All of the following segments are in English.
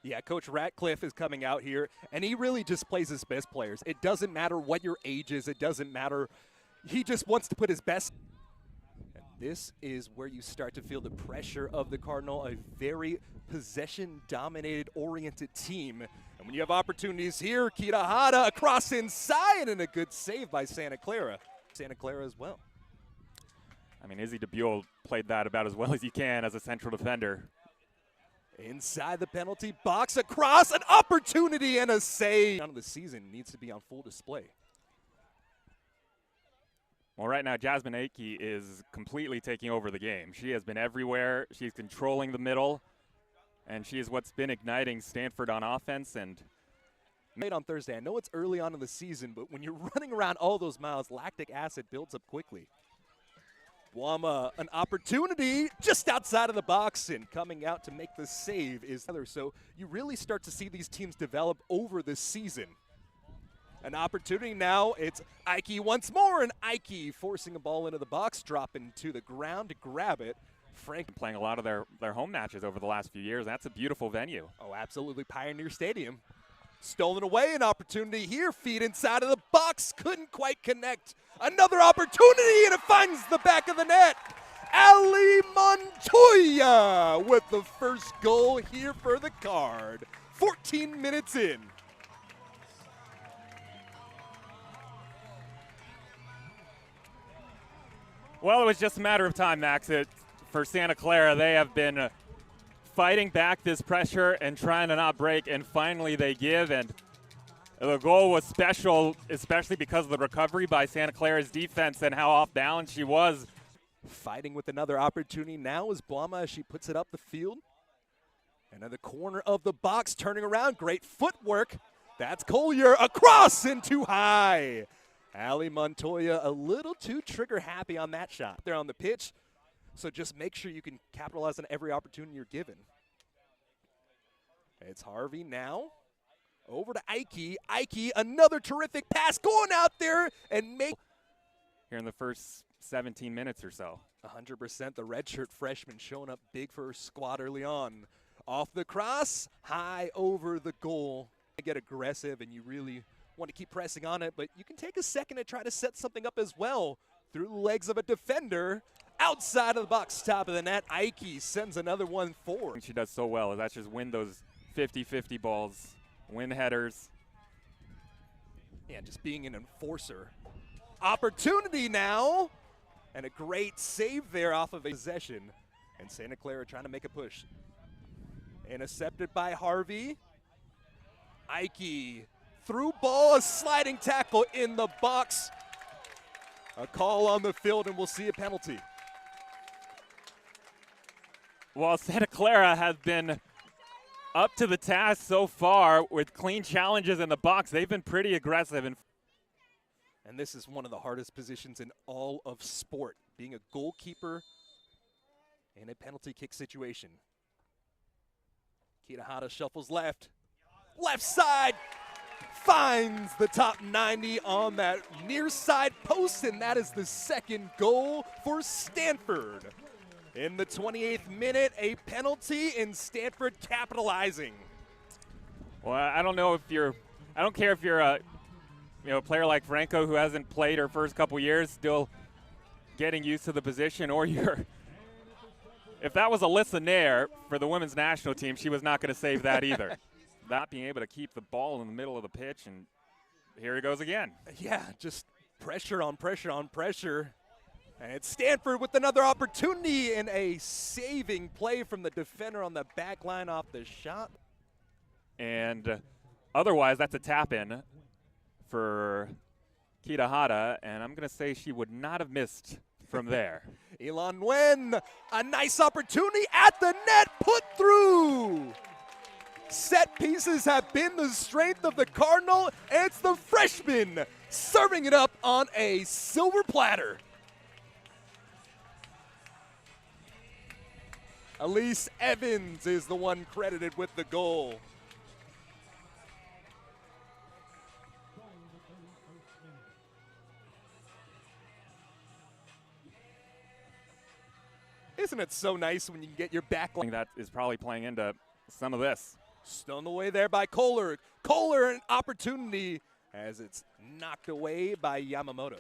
Yeah, Coach Ratcliffe is coming out here, and he really just plays his best players. It doesn't matter what your age is. It doesn't matter. He just wants to put his best. And this is where you start to feel the pressure of the Cardinal, a very possession-dominated, oriented team. And when you have opportunities here, Kitahara across inside, and a good save by Santa Clara. Santa Clara as well. I mean, Izzy DeBuell played that about as well as he can as a central defender. Inside the penalty box, across, an opportunity and a save. Of the season needs to be on full display. Well, right now, Jasmine Akey is completely taking over the game. She has been everywhere. She's controlling the middle, and she is what's been igniting Stanford on offense. And made on Thursday. I know it's early on in the season, but when you're running around all those miles, lactic acid builds up quickly. Wama, an opportunity just outside of the box, and coming out to make the save is Heather. So you really start to see these teams develop over the season. An opportunity now, it's Ike once more, and Ike forcing a ball into the box, dropping to the ground to grab it. Frank playing a lot of their home matches over the last few years. That's a beautiful venue. Oh, absolutely. Pioneer Stadium. Stolen away, an opportunity here, feet inside of the box, couldn't quite connect. Another opportunity, and it finds the back of the net. Ali Montoya with the first goal here for the Card. 14 minutes in. Well, it was just a matter of time, Max. For Santa Clara, they have been fighting back this pressure and trying to not break, and finally they give. And the goal was special, especially because of the recovery by Santa Clara's defense and how off balance she was. Fighting with another opportunity now is Blama as she puts it up the field. And in the corner of the box, turning around, great footwork. That's Collier, across and too high. Ali Montoya a little too trigger happy on that shot. They're on the pitch, so just make sure you can capitalize on every opportunity you're given. It's Harvey now. Over to Ike. Ike, another terrific pass going out there and make. Here in the first 17 minutes or so. 100%. The redshirt freshman showing up big for her squad early on. Off the cross, high over the goal. Get aggressive, and you really want to keep pressing on it, but you can take a second to try to set something up as well through the legs of a defender. Outside of the box, top of the net, Ike sends another one forward. She does so well is that's just win those 50-50 balls, win headers. Yeah, just being an enforcer. Opportunity now, and a great save there off of a possession. And Santa Clara trying to make a push. Intercepted by Harvey. Ike, through ball, a sliding tackle in the box. A call on the field, and we'll see a penalty. Well, Santa Clara has been up to the task so far with clean challenges in the box. They've been pretty aggressive. And this is one of the hardest positions in all of sport, being a goalkeeper in a penalty kick situation. Kitahara shuffles left. Left side finds the top 90 on that near side post, and that is the second goal for Stanford. In the 28th minute, a penalty, and Stanford capitalizing. Well, I don't care if you're a player like Franco who hasn't played her first couple years, still getting used to the position, or if that was Alyssa Nair for the women's national team, she was not going to save that either. Not being able to keep the ball in the middle of the pitch, and here he goes again. Yeah, just pressure on pressure on pressure. And it's Stanford with another opportunity and a saving play from the defender on the back line off the shot. And otherwise, that's a tap-in for Kitahara, and I'm going to say she would not have missed from there. Elan Nguyen, a nice opportunity at the net, put through. Set pieces have been the strength of the Cardinal, and it's the freshman serving it up on a silver platter. Elise Evans is the one credited with the goal. Isn't it so nice when you can get your back line? That is probably playing into some of this. Stoned away there by Kohler. Kohler, an opportunity as it's knocked away by Yamamoto.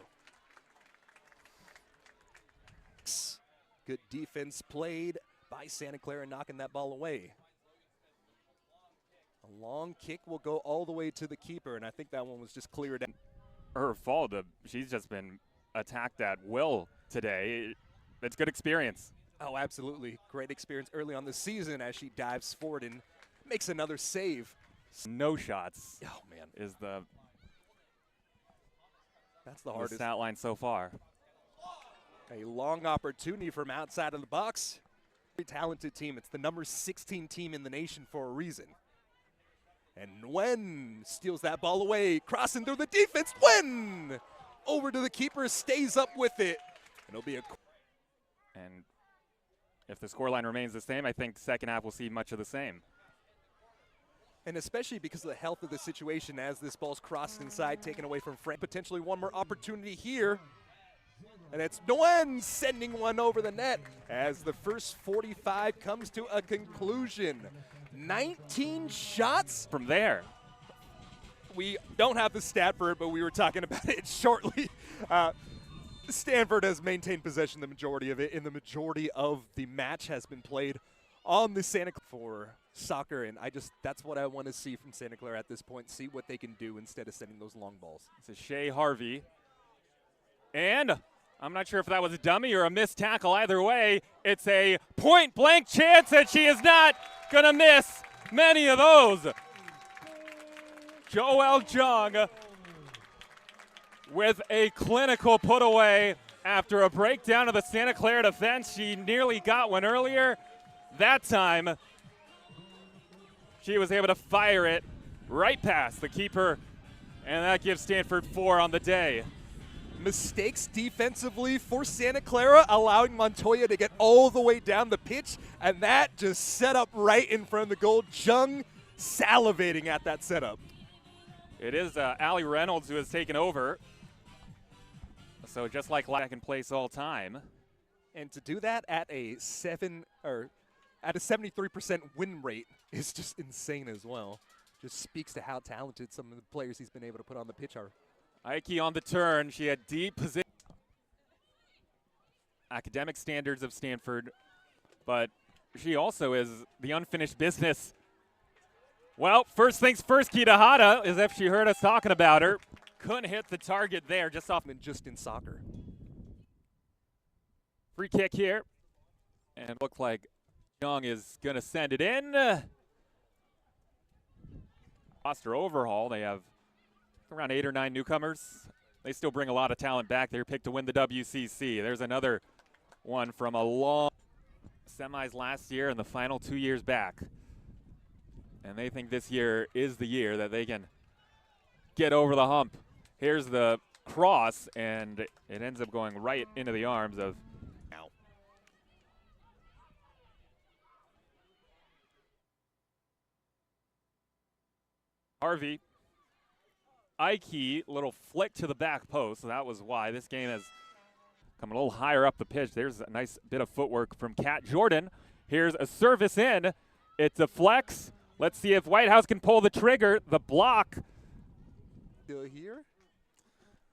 Good defense played by Santa Clara, knocking that ball away. A long kick will go all the way to the keeper, and I think that one was just cleared out. Her fault. She's just been attacked at will today. It's good experience. Oh, absolutely. Great experience early on the season as she dives forward and makes another save. No shots. Oh, man. Is that's the hardest stat line so far. A long opportunity from outside of the box. Very talented team. It's the number 16 team in the nation for a reason. And Nguyen steals that ball away, crossing through the defense. Nguyen over to the keeper, stays up with it. It'll be a. And if the scoreline remains the same, I think second half we'll see much of the same. And especially because of the health of the situation as this ball's crossed inside, taken away from Frank. Potentially one more opportunity here. And it's Nguyen sending one over the net as the first 45 comes to a conclusion. 19 shots from there. We don't have the stat for it, but we were talking about it shortly. Stanford has maintained possession the majority of it, and the majority of the match has been played on the Santa Clara for soccer, and that's what I want to see from Santa Clara at this point, see what they can do instead of sending those long balls. This is Shea Harvey. And I'm not sure if that was a dummy or a missed tackle. Either way, it's a point-blank chance, and she is not going to miss many of those. Joelle Jung with a clinical put away after a breakdown of the Santa Clara defense. She nearly got one earlier. That time, she was able to fire it right past the keeper, and that gives Stanford 4 on the day. Mistakes defensively for Santa Clara, allowing Montoya to get all the way down the pitch, and that just set up right in front of the goal. Jung salivating at that setup. It is Allie Reynolds who has taken over. So just like second place all time. And to do that at a 73% win rate is just insane as well. Just speaks to how talented some of the players he's been able to put on the pitch are. Ike on the turn. She had deep position. Academic standards of Stanford, but she also is the unfinished business. Well, first things first, Kitahara, as if she heard us talking about her. Couldn't hit the target there, just off. Just in soccer. Free kick here. And looks like Young is going to send it in. Roster overhaul. They have around 8 or 9 newcomers. They still bring a lot of talent back. They're picked to win the WCC. There's another one from a long semis last year and the final 2 years back. And they think this year is the year that they can get over the hump. Here's the cross, and it ends up going right into the arms of Harvey. Ike, little flick to the back post, so that was why this game has come a little higher up the pitch. There's a nice bit of footwork from Kat Jordan. Here's a service in. It's a flex. Let's see if Whitehouse can pull the trigger. The block. Still here?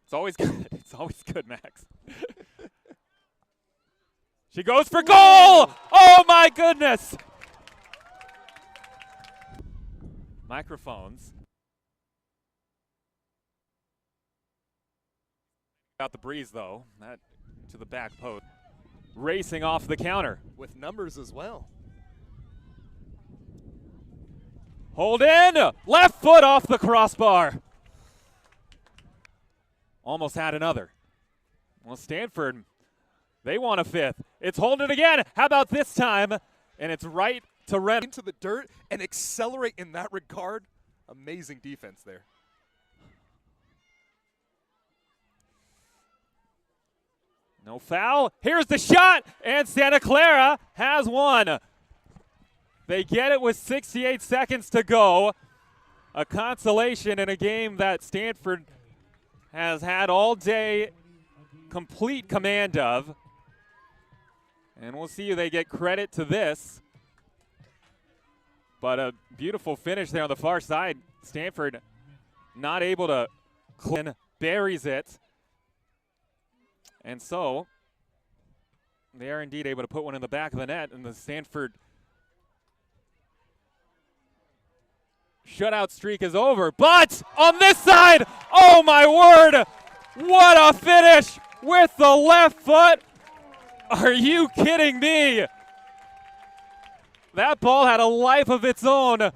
It's always good. It's always good, Max. She goes for goal! Oh, my goodness! Microphones. Out the breeze, though. That to the back post. Racing off the counter. With numbers as well. Hold in! Left foot off the crossbar. Almost had another. Well, Stanford, they want a fifth. It's hold it again. How about this time? And it's right to Ren. Into the dirt and accelerate in that regard. Amazing defense there. No foul. Here's the shot, and Santa Clara has one. They get it with 68 seconds to go. A consolation in a game that Stanford has had all day complete command of. And we'll see if they get credit to this. But a beautiful finish there on the far side. Stanford not able to clean, buries it. And so they are indeed able to put one in the back of the net, and the Stanford shutout streak is over. But on this side, oh my word, what a finish with the left foot. Are you kidding me? That ball had a life of its own,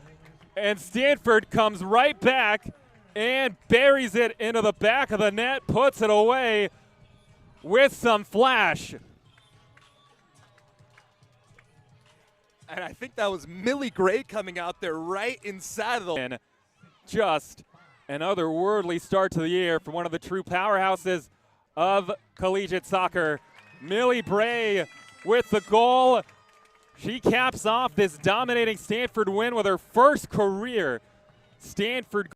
and Stanford comes right back and buries it into the back of the net, puts it away with some flash. And I think that was Millie Gray coming out there right inside of the... And just an otherworldly start to the year for one of the true powerhouses of collegiate soccer. Millie Gray with the goal. She caps off this dominating Stanford win with her first career Stanford